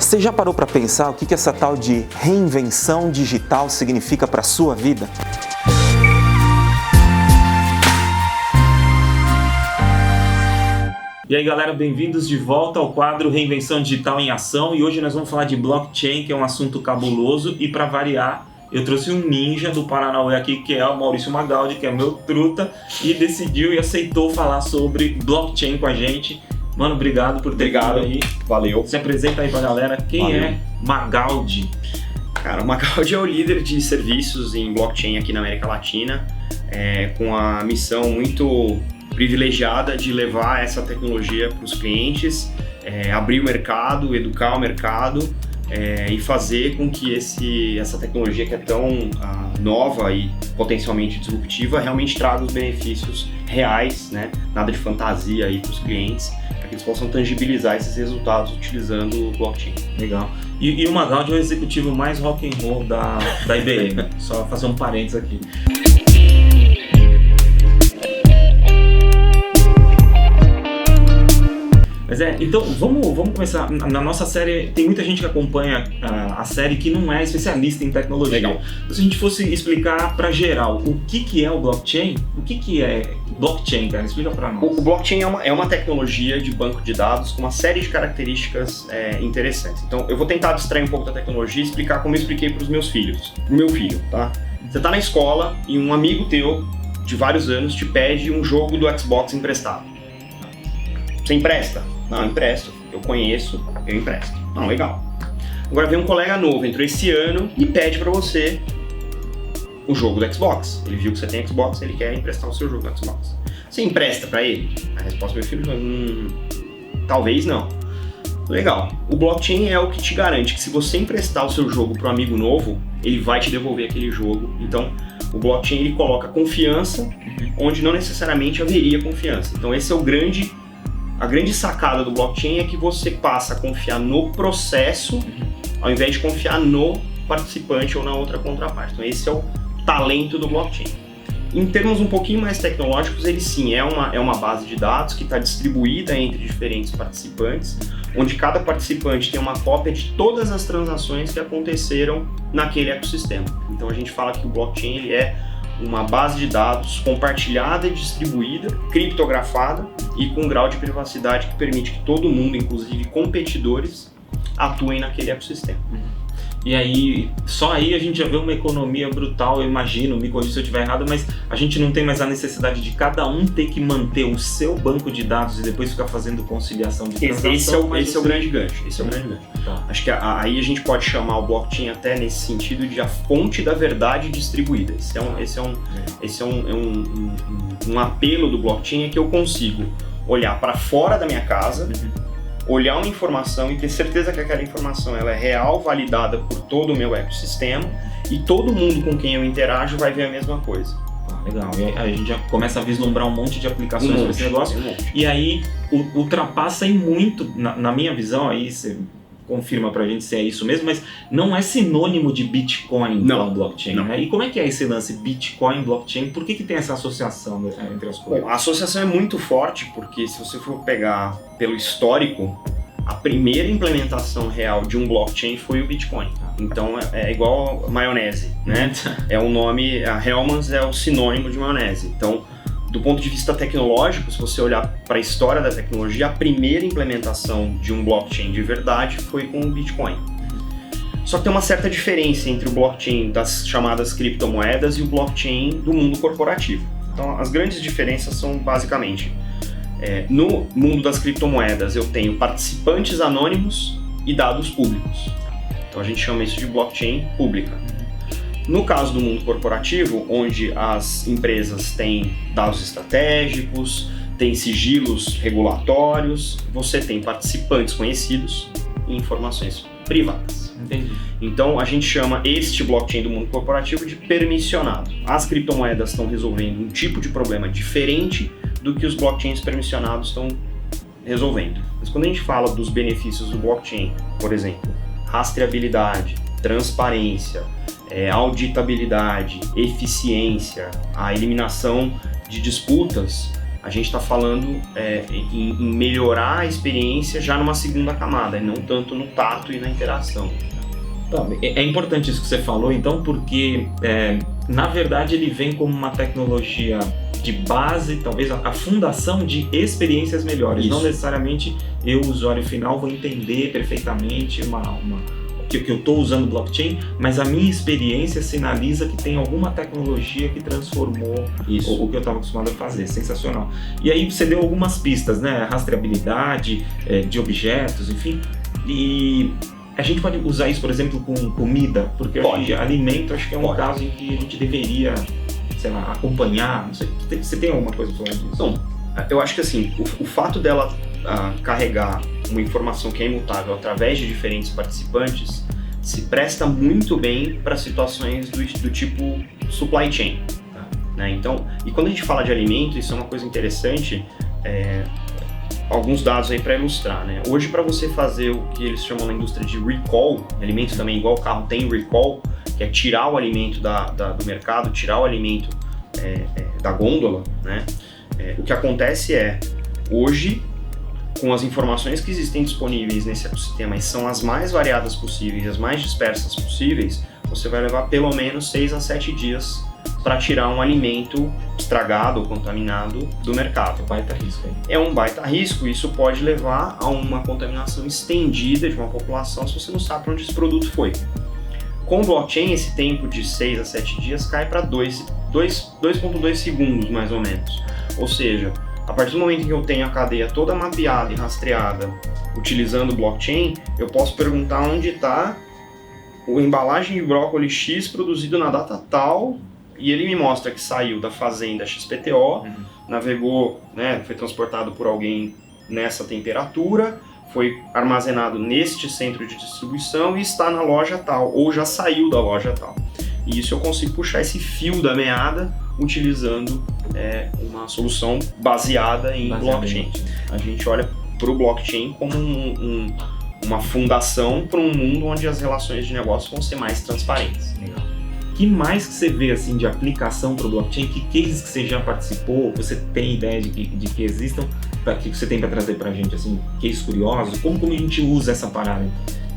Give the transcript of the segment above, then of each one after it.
Você já parou para pensar o que essa tal de reinvenção digital significa para a sua vida? E aí galera, bem-vindos de volta ao quadro Reinvenção Digital em Ação, e hoje nós vamos falar de blockchain, que é um assunto cabuloso, e para variar, eu trouxe um ninja do Paranauê aqui, que é o Maurício Magaldi, que é meu truta, e decidiu e aceitou falar sobre blockchain com a gente. Mano, obrigado por ter vindo aí. Valeu. Se apresenta aí pra galera, quem é Magaldi? Cara, o Magaldi é o líder de serviços em blockchain aqui na América Latina, com a missão muito privilegiada de levar essa tecnologia para os clientes, abrir o mercado, educar o mercado e fazer com que essa tecnologia que é tão nova e potencialmente disruptiva realmente traga os benefícios reais, né? Nada de fantasia aí para os clientes, para que eles possam tangibilizar esses resultados utilizando o blockchain. Legal. E o Magaldi é o executivo mais rock and roll da IBM. Só fazer um parênteses aqui. Mas então vamos começar. Na nossa série, tem muita gente que acompanha a série que não é especialista em tecnologia. Legal. Então, se a gente fosse explicar para geral o que é o blockchain, o que é blockchain, cara? Explica para nós. O blockchain é uma tecnologia de banco de dados com uma série de características interessantes. Então eu vou tentar abstrair um pouco da tecnologia e explicar como eu expliquei para os meus filhos. Pro meu filho, tá? Você tá na escola e um amigo teu de vários anos te pede um jogo do Xbox emprestado. Você empresta? Não, empresto. Eu conheço, eu empresto. Não, legal. Agora vem um colega novo, entrou esse ano e pede pra você o jogo do Xbox. Ele viu que você tem Xbox, ele quer emprestar o seu jogo do Xbox. Você empresta pra ele? A resposta do meu filho talvez não. Legal. O blockchain é o que te garante que se você emprestar o seu jogo para um amigo novo, ele vai te devolver aquele jogo. Então, o blockchain ele coloca confiança onde não necessariamente haveria confiança. Então, esse é a grande sacada do blockchain é que você passa a confiar no processo ao invés de confiar no participante ou na outra contraparte. Então, esse é o talento do blockchain. Em termos um pouquinho mais tecnológicos, ele sim é uma base de dados que está distribuída entre diferentes participantes, onde cada participante tem uma cópia de todas as transações que aconteceram naquele ecossistema. Então a gente fala que o blockchain ele é uma base de dados compartilhada e distribuída, criptografada e com um grau de privacidade que permite que todo mundo, inclusive competidores, atuem naquele ecossistema. E aí, só aí a gente já vê uma economia brutal, eu imagino, me corrija se eu estiver errado, mas a gente não tem mais a necessidade de cada um ter que manter o seu banco de dados e depois ficar fazendo conciliação de transação. Esse é o grande gancho. Tá. Acho que aí a gente pode chamar o blockchain até nesse sentido de a fonte da verdade distribuída. Esse é um apelo do blockchain, é que eu consigo olhar para fora da minha casa, olhar uma informação e ter certeza que aquela informação ela é real, validada por todo o meu ecossistema e todo mundo com quem eu interajo vai ver a mesma coisa. Legal, e aí a gente já começa a vislumbrar um monte de aplicações para esse negócio, e aí ultrapassa em muito, na minha visão, aí você confirma pra gente se é isso mesmo, mas não é sinônimo de Bitcoin com blockchain, né? E como é que é esse lance Bitcoin, blockchain? Por que tem essa associação entre as coisas? Bom, a associação é muito forte porque se você for pegar pelo histórico, a primeira implementação real de um blockchain foi o Bitcoin. Então é igual maionese, né? É o nome, a Hellmann's é o sinônimo de maionese. Então, do ponto de vista tecnológico, se você olhar para a história da tecnologia, a primeira implementação de um blockchain de verdade foi com o Bitcoin. Só que tem uma certa diferença entre o blockchain das chamadas criptomoedas e o blockchain do mundo corporativo. Então, as grandes diferenças são basicamente, no mundo das criptomoedas eu tenho participantes anônimos e dados públicos. Então a gente chama isso de blockchain pública. No caso do mundo corporativo, onde as empresas têm dados estratégicos, têm sigilos regulatórios, você tem participantes conhecidos e informações privadas. Entendi. Então a gente chama este blockchain do mundo corporativo de permissionado. As criptomoedas estão resolvendo um tipo de problema diferente do que os blockchains permissionados estão resolvendo. Mas quando a gente fala dos benefícios do blockchain, por exemplo, rastreabilidade, transparência, auditabilidade, eficiência, a eliminação de disputas, a gente está falando em melhorar a experiência já numa segunda camada, e não tanto no tato e na interação. É importante isso que você falou, então, porque na verdade ele vem como uma tecnologia de base, talvez a fundação de experiências melhores. Isso. Não necessariamente eu, usuário final, vou entender perfeitamente que eu estou usando blockchain, mas a minha experiência sinaliza que tem alguma tecnologia que transformou o que eu estava acostumado a fazer. Sensacional. E aí você deu algumas pistas, né? Rastreabilidade de objetos, enfim. E a gente pode usar isso, por exemplo, com comida, porque alimento acho que é um caso em que a gente deveria, sei lá, acompanhar. Não sei. Você tem alguma coisa para falar disso? Não, eu acho que assim, o fato dela carregar uma informação que é imutável através de diferentes participantes se presta muito bem para situações do tipo supply chain. Né? Então, e quando a gente fala de alimento, isso é uma coisa interessante, alguns dados aí para ilustrar. Né? Hoje, para você fazer o que eles chamam na indústria de recall, alimento também, igual o carro tem recall, que é tirar o alimento do mercado, tirar o alimento da gôndola, né? O que acontece hoje, com as informações que existem disponíveis nesse ecossistema e são as mais variadas possíveis, as mais dispersas possíveis, você vai levar pelo menos 6 a 7 dias para tirar um alimento estragado ou contaminado do mercado. Baita risco. É um baita risco, e isso pode levar a uma contaminação estendida de uma população se você não sabe para onde esse produto foi. Com o blockchain, esse tempo de 6 a 7 dias cai para 2,2 segundos, mais ou menos. Ou seja, a partir do momento em que eu tenho a cadeia toda mapeada e rastreada utilizando o blockchain, eu posso perguntar onde está a embalagem de brócolis X produzido na data tal, e ele me mostra que saiu da fazenda XPTO, navegou, né, foi transportado por alguém nessa temperatura, foi armazenado neste centro de distribuição e está na loja tal, ou já saiu da loja tal. E isso eu consigo puxar esse fio da meada utilizando uma solução baseada em blockchain. A gente olha para o blockchain como uma fundação para um mundo onde as relações de negócio vão ser mais transparentes. Legal. O que mais que você vê assim, de aplicação para o blockchain? Que cases que você já participou? Você tem ideia de que existam? O que você tem para trazer para a gente? Assim, cases curiosos? Como a gente usa essa parada?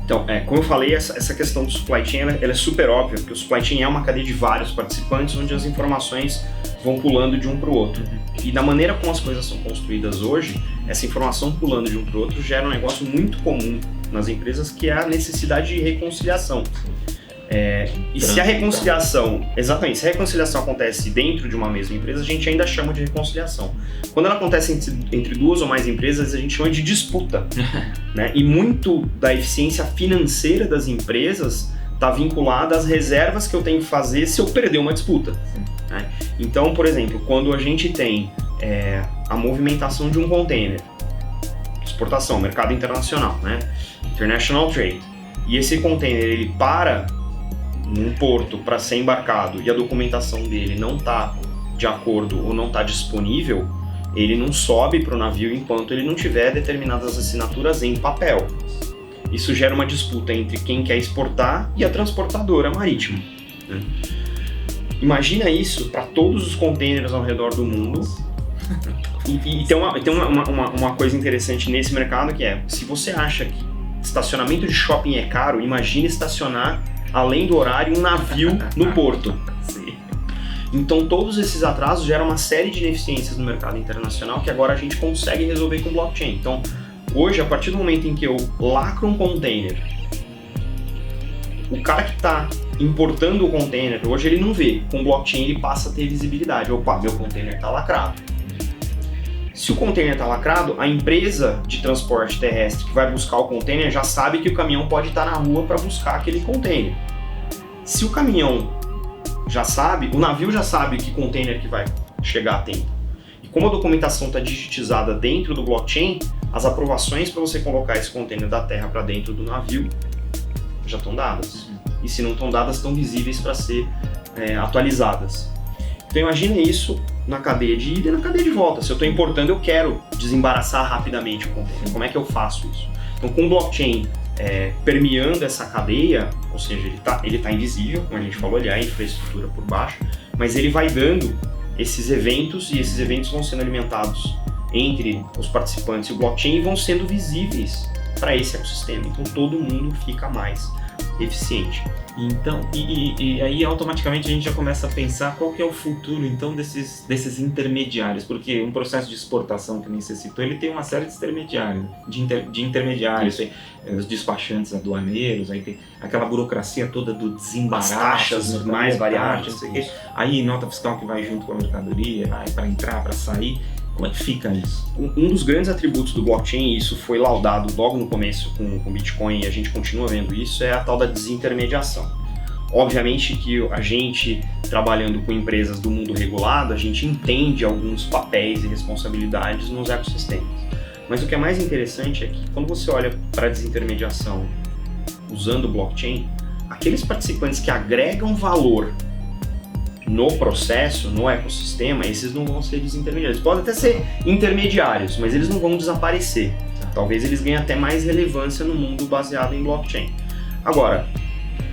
Então, como eu falei, essa questão do supply chain ela é super óbvia, porque o supply chain é uma cadeia de vários participantes onde as informações vão pulando de um para o outro. E da maneira como as coisas são construídas hoje, essa informação pulando de um para o outro gera um negócio muito comum nas empresas, que é a necessidade de reconciliação. E se a reconciliação, exatamente, se a reconciliação acontece dentro de uma mesma empresa, a gente ainda chama de reconciliação. Quando ela acontece entre duas ou mais empresas, a gente chama de disputa. Né? E muito da eficiência financeira das empresas está vinculada às reservas que eu tenho que fazer se eu perder uma disputa. Né? Então, por exemplo, quando a gente tem a movimentação de um container, exportação, mercado internacional, né? International Trade, e esse container ele para num porto para ser embarcado e a documentação dele não está de acordo ou não está disponível, ele não sobe para o navio enquanto ele não tiver determinadas assinaturas em papel. Isso gera uma disputa entre quem quer exportar e a transportadora marítima. Né? Imagina isso para todos os containers ao redor do mundo. E tem uma coisa interessante nesse mercado, que se você acha que estacionamento de shopping é caro, imagine estacionar além do horário um navio no porto. Sim. Então todos esses atrasos geram uma série de ineficiências no mercado internacional que agora a gente consegue resolver com blockchain. Então hoje, a partir do momento em que eu lacro um container, o cara que está importando o container, hoje ele não vê, com blockchain ele passa a ter visibilidade. Opa, meu container está lacrado. Se o container está lacrado, a empresa de transporte terrestre que vai buscar o container já sabe que o caminhão pode estar na rua para buscar aquele container. Se o caminhão já sabe, o navio já sabe que container que vai chegar a tempo. E como a documentação está digitizada dentro do blockchain, as aprovações para você colocar esse container da terra para dentro do navio já estão dadas. E se não estão dadas, estão visíveis para ser atualizadas. Então imagina isso na cadeia de ida e na cadeia de volta. Se eu estou importando, eu quero desembaraçar rapidamente o container. Como é que eu faço isso? Então, com o blockchain permeando essa cadeia, ou seja, ele tá invisível, como a gente falou, ele é a infraestrutura por baixo, mas ele vai dando esses eventos, e esses eventos vão sendo alimentados entre os participantes e o blockchain e vão sendo visíveis para esse ecossistema. Então todo mundo fica mais eficiente. Então, e aí automaticamente a gente já começa a pensar qual que é o futuro então desses intermediários, porque um processo de exportação que nem você citou, ele tem uma série de intermediários, de intermediários, os despachantes aduaneiros, aí tem aquela burocracia toda do desembaraço, taxas mais variáveis, não sei o quê. Aí nota fiscal que vai junto com a mercadoria, vai para entrar, para sair. Como é que fica isso? Um dos grandes atributos do blockchain, e isso foi laudado logo no começo com o Bitcoin, e a gente continua vendo isso, é a tal da desintermediação. Obviamente que a gente, trabalhando com empresas do mundo regulado, a gente entende alguns papéis e responsabilidades nos ecossistemas. Mas o que é mais interessante é que quando você olha para a desintermediação usando o blockchain, aqueles participantes que agregam valor no processo, no ecossistema, esses não vão ser desintermediários. Podem até ser intermediários, mas eles não vão desaparecer. Talvez eles ganhem até mais relevância no mundo baseado em blockchain. Agora,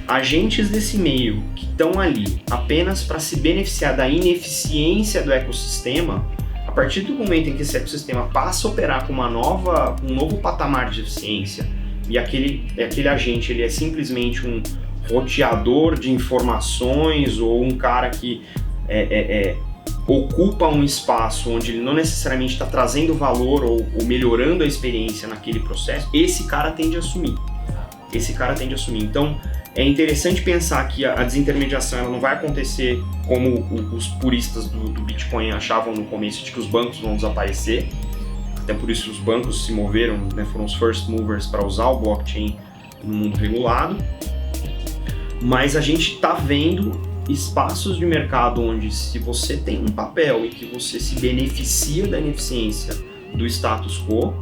agentes desse meio que estão ali apenas para se beneficiar da ineficiência do ecossistema, a partir do momento em que esse ecossistema passa a operar com um novo patamar de eficiência, e aquele agente ele é simplesmente um roteador de informações ou um cara que ocupa um espaço onde ele não necessariamente está trazendo valor ou melhorando a experiência naquele processo, esse cara tende a sumir. Então, é interessante pensar que a desintermediação ela não vai acontecer como os puristas do Bitcoin achavam no começo, de que os bancos vão desaparecer. Até por isso os bancos se moveram, né, foram os first movers para usar o blockchain no mundo regulado. Mas a gente está vendo espaços de mercado onde, se você tem um papel e que você se beneficia da ineficiência do status quo,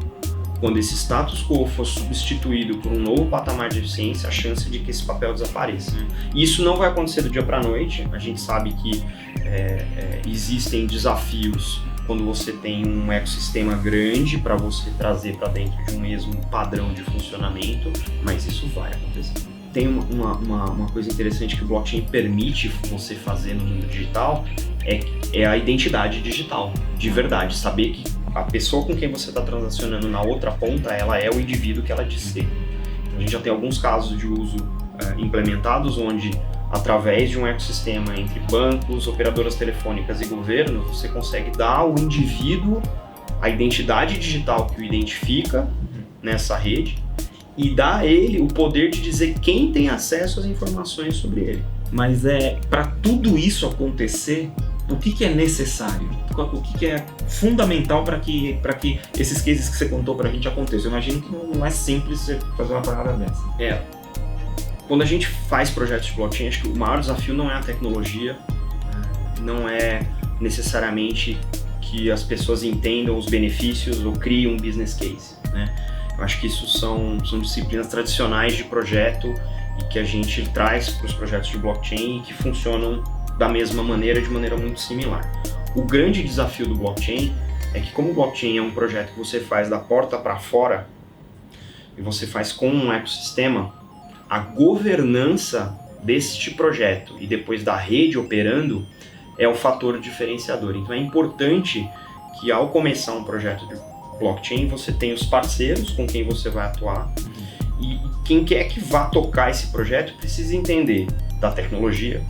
quando esse status quo for substituído por um novo patamar de eficiência, a chance de que esse papel desapareça. Isso não vai acontecer do dia para a noite. A gente sabe que existem desafios quando você tem um ecossistema grande para você trazer para dentro de um mesmo padrão de funcionamento, mas isso vai acontecer. Tem uma coisa interessante que o blockchain permite você fazer no mundo digital, é a identidade digital, de verdade. Saber que a pessoa com quem você está transacionando na outra ponta, ela é o indivíduo que ela diz ser. Então, a gente já tem alguns casos de uso implementados, onde, através de um ecossistema entre bancos, operadoras telefônicas e governos, você consegue dar ao indivíduo a identidade digital que o identifica nessa rede, e dá a ele o poder de dizer quem tem acesso às informações sobre ele. Mas para tudo isso acontecer, o que é necessário? O que é fundamental para que esses cases que você contou para a gente aconteçam? Eu imagino que não é simples você fazer uma parada dessa. Quando a gente faz projetos de blockchain, acho que o maior desafio não é a tecnologia, não é necessariamente que as pessoas entendam os benefícios ou criem um business case, né? Eu acho que isso são disciplinas tradicionais de projeto e que a gente traz para os projetos de blockchain e que funcionam da mesma maneira, de maneira muito similar. O grande desafio do blockchain é que, como o blockchain é um projeto que você faz da porta para fora e você faz com um ecossistema, a governança deste projeto e depois da rede operando é o fator diferenciador. Então é importante que, ao começar um projeto de blockchain, você tenha os parceiros com quem você vai atuar, e quem quer que vá tocar esse projeto precisa entender da tecnologia,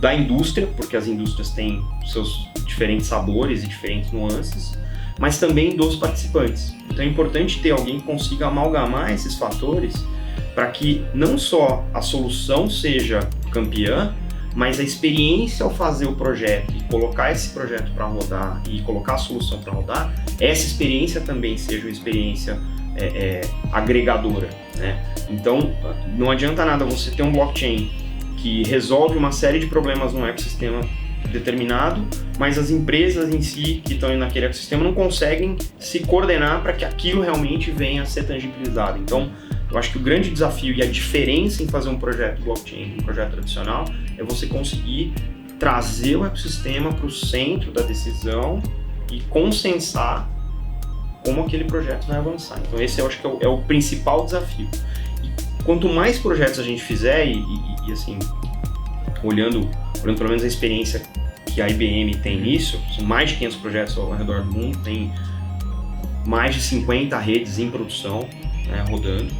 da indústria, porque as indústrias têm seus diferentes sabores e diferentes nuances, mas também dos participantes. Então é importante ter alguém que consiga amalgamar esses fatores para que não só a solução seja campeã, mas a experiência ao fazer o projeto e colocar esse projeto para rodar e colocar a solução para rodar, essa experiência também seja uma experiência agregadora, né? Então, não adianta nada você ter um blockchain que resolve uma série de problemas num ecossistema determinado, mas as empresas em si que estão naquele ecossistema não conseguem se coordenar para que aquilo realmente venha a ser tangibilizado. Então, eu acho que o grande desafio e a diferença em fazer um projeto blockchain de um projeto tradicional é você conseguir trazer o ecossistema para o centro da decisão e consensar como aquele projeto vai avançar. Então esse eu acho que é o principal desafio. E quanto mais projetos a gente fizer, e assim, olhando pelo menos a experiência que a IBM tem nisso, são mais de 500 projetos ao redor do mundo, tem mais de 50 redes em produção, né, rodando,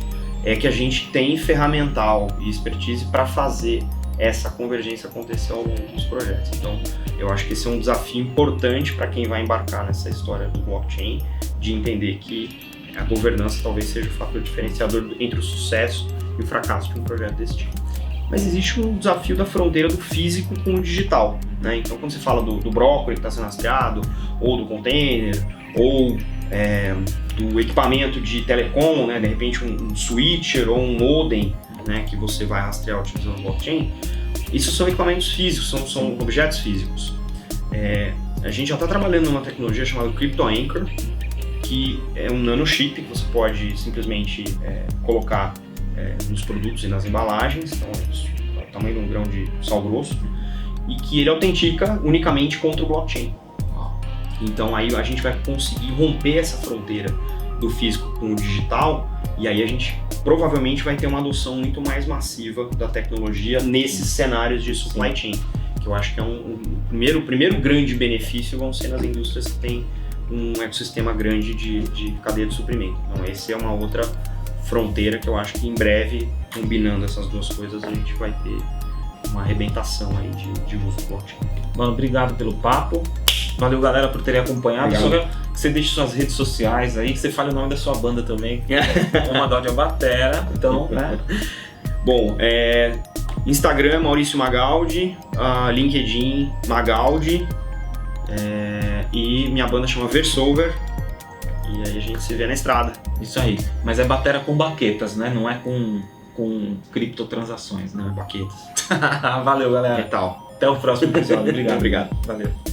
é que a gente tem ferramental e expertise para fazer essa convergência acontecer ao longo dos projetos. Então, eu acho que esse é um desafio importante para quem vai embarcar nessa história do blockchain, de entender que a governança talvez seja o fator diferenciador entre o sucesso e o fracasso de um projeto desse tipo. Mas existe um desafio da fronteira do físico com o digital, né? Então, quando você fala do brócolis que está sendo rastreado, ou do container, ou do equipamento de telecom, né? De repente um switcher ou um modem, né? Que você vai rastrear utilizando o blockchain, isso são equipamentos físicos, são objetos físicos. A gente já está trabalhando numa tecnologia chamada Crypto Anchor, que é um nanochip que você pode simplesmente colocar nos produtos e nas embalagens, então é o tamanho de um grão de sal grosso, e que ele autentica unicamente contra o blockchain. Então aí a gente vai conseguir romper essa fronteira do físico com o digital, e aí a gente provavelmente vai ter uma adoção muito mais massiva da tecnologia nesses cenários de supply chain, que eu acho que é o primeiro grande benefício vão ser nas indústrias que têm um ecossistema grande de cadeia de suprimento. Então essa é uma outra fronteira que eu acho que em breve, combinando essas duas coisas, a gente vai ter uma arrebentação aí de uso do blockchain. Mano, obrigado pelo papo. Valeu, galera, por terem acompanhado. Só quero que você deixe suas redes sociais aí, que você fale o nome da sua banda também. O Magaldi é batera, então, né? Bom, Instagram Maurício Magaldi, LinkedIn Magaldi, e minha banda chama Versover, e aí a gente se vê na estrada. Isso aí, mas é batera com baquetas, né? Não é com criptotransações, né? Baquetas. Valeu, galera. Que tal? Até o próximo episódio. Obrigado. Obrigado. Valeu.